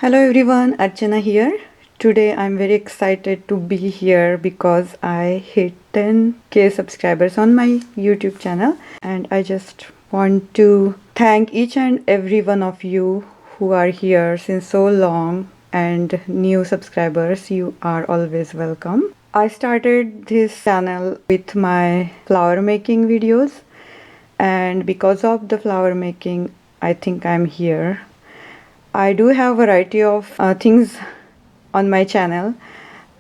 Hello everyone, Archana here. Today I'm very excited to be here because I hit 10k subscribers on my YouTube channel, and I just want to thank each and every one of you who are here since so long, and new subscribers, you are always welcome. I started this channel with my flower making videos, and because of the flower making I think I'm here. I do have a variety of things on my channel.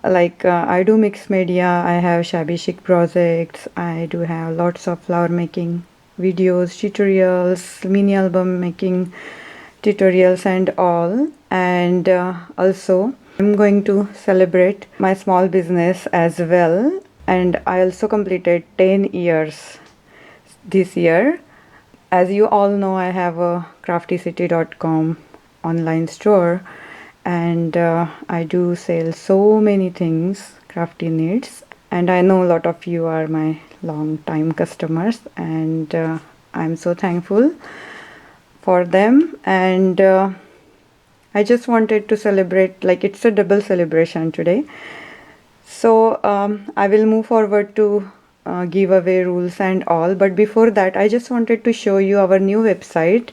Like I do mixed media, I have shabby chic projects, I do have lots of flower making videos, tutorials, mini album making tutorials and all. And also I'm going to celebrate my small business as well. And I also completed 10 years this year. As you all know, I have a craftycity.com online store, and I do sell so many things crafty needs, and I know a lot of you are my long time customers, and I'm so thankful for them. And I just wanted to celebrate, like it's a double celebration today. So I will move forward to giveaway rules and all, but before that I just wanted to show you our new website.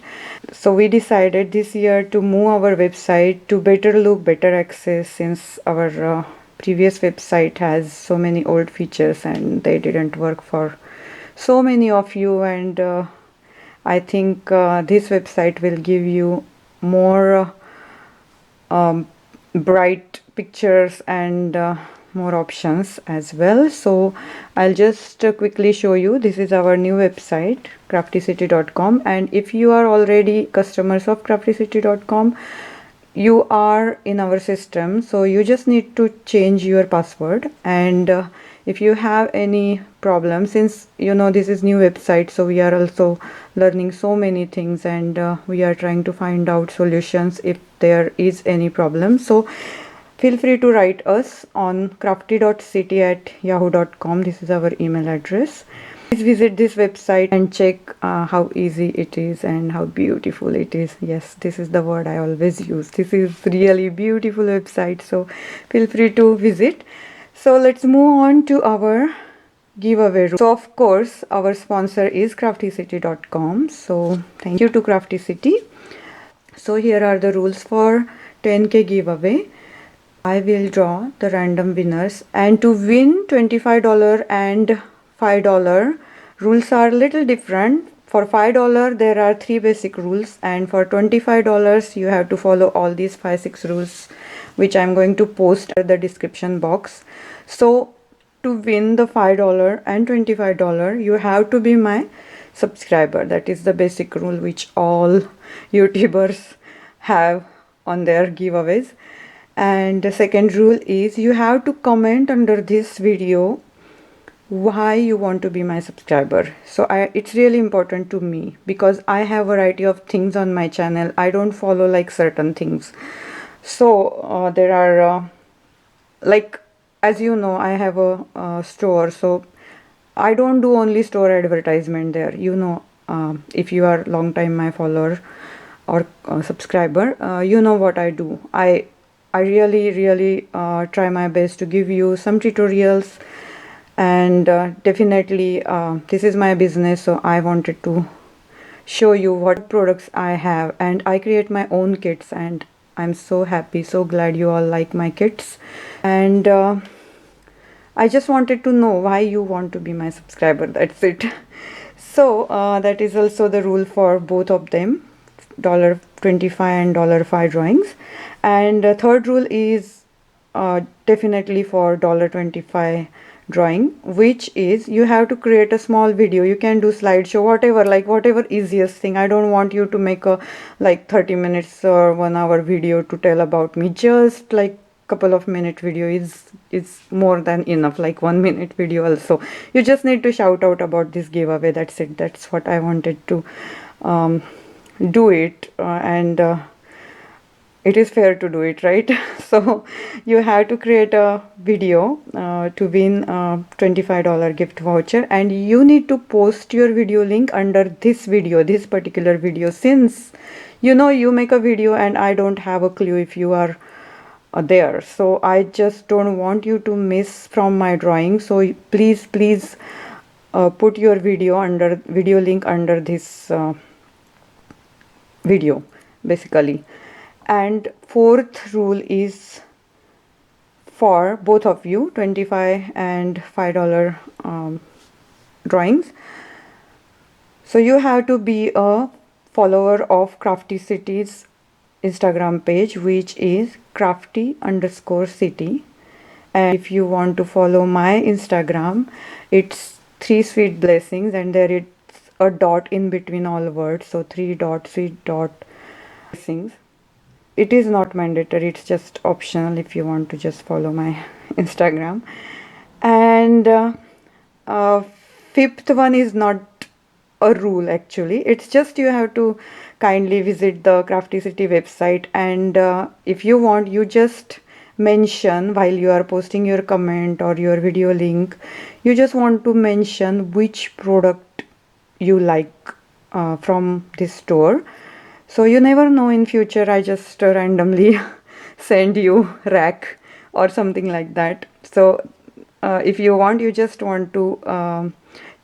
So we decided this year to move our website to better look, better access, since our previous website has so many old features and they didn't work for so many of you. And I think this website will give you more bright pictures and more options as well. So I'll just quickly show you. This is our new website, craftycity.com, and if you are already customers of craftycity.com, you are in our system, so you just need to change your password. And if you have any problem, since you know this is new website, so we are also learning so many things, and we are trying to find out solutions if there is any problem. So feel free to write us on crafty.city@yahoo.com. This is our email address. Please visit this website and check how easy it is and how beautiful it is. Yes, this is the word I always use. This is really beautiful website, so feel free to visit. So let's move on to our giveaway rules. So of course our sponsor is craftycity.com. So thank you to Crafty City. So here are the rules for 10k giveaway. I will draw the random winners, and to win $25 and $5 rules are little different. For $5 there are 3 basic rules, and for $25 you have to follow all these 5-6 rules which I'm going to post at the description box. So to win the $5 and $25 you have to be my subscriber. That is the basic rule which all YouTubers have on their giveaways. And the second rule is you have to comment under this video why you want to be my subscriber. So it's really important to me because I have a variety of things on my channel. I don't follow like certain things. So there are like, as you know, I have a store, so I don't do only store advertisement there. You know, if you are long time my follower or subscriber, you know what I do. I really try my best to give you some tutorials, and definitely this is my business, so I wanted to show you what products I have, and I create my own kits, and I'm so happy, so glad you all like my kits. And I just wanted to know why you want to be my subscriber. That's it. So that is also the rule for both of them, $25 and $5 drawings. And the third rule is definitely for $25 drawing, which is you have to create a small video. You can do slideshow, whatever, like whatever easiest thing. I don't want you to make a like 30 minutes or 1 hour video to tell about me. Just like couple of minute video is more than enough, like 1 minute video also. You just need to shout out about this giveaway. That's it. That's what I wanted to do it, and it is fair to do it, right? So you have to create a video to win a $25 gift voucher, and you need to post your video link under this particular video, since you make a video and I don't have a clue if you are there. So I just don't want you to miss from my drawing. So please put your video link under this video basically. And fourth rule is for both of you, 25 and $5 drawings. So you have to be a follower of Crafty City's Instagram page, which is crafty_city. And if you want to follow my Instagram, it's 3 sweet blessings, and there is a dot in between all words, so 3 dot sweet dot blessings. It is not mandatory, it's just optional if you want to just follow my Instagram. And fifth one is not a rule actually, it's just you have to kindly visit the Crafty City website, and if you want, you just mention while you are posting your comment or your video link, you just want to mention which product you like from this store. So you never know, in future I just randomly send you rack or something like that. So if you want, you just want to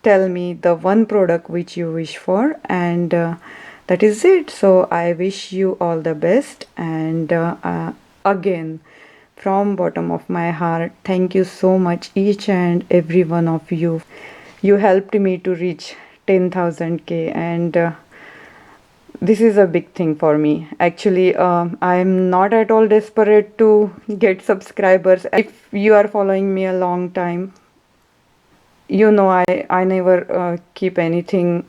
tell me the one product which you wish for, and that is it. So I wish you all the best, and again, from bottom of my heart, thank you so much, each and every one of you. You helped me to reach 10,000k, and this is a big thing for me. Actually, I'm not at all desperate to get subscribers. If you are following me a long time, I never keep anything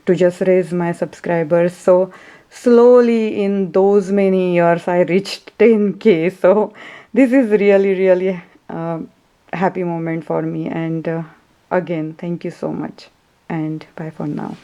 to just raise my subscribers. So slowly in those many years, I reached 10k. So this is really happy moment for me. And again, thank you so much. And bye for now.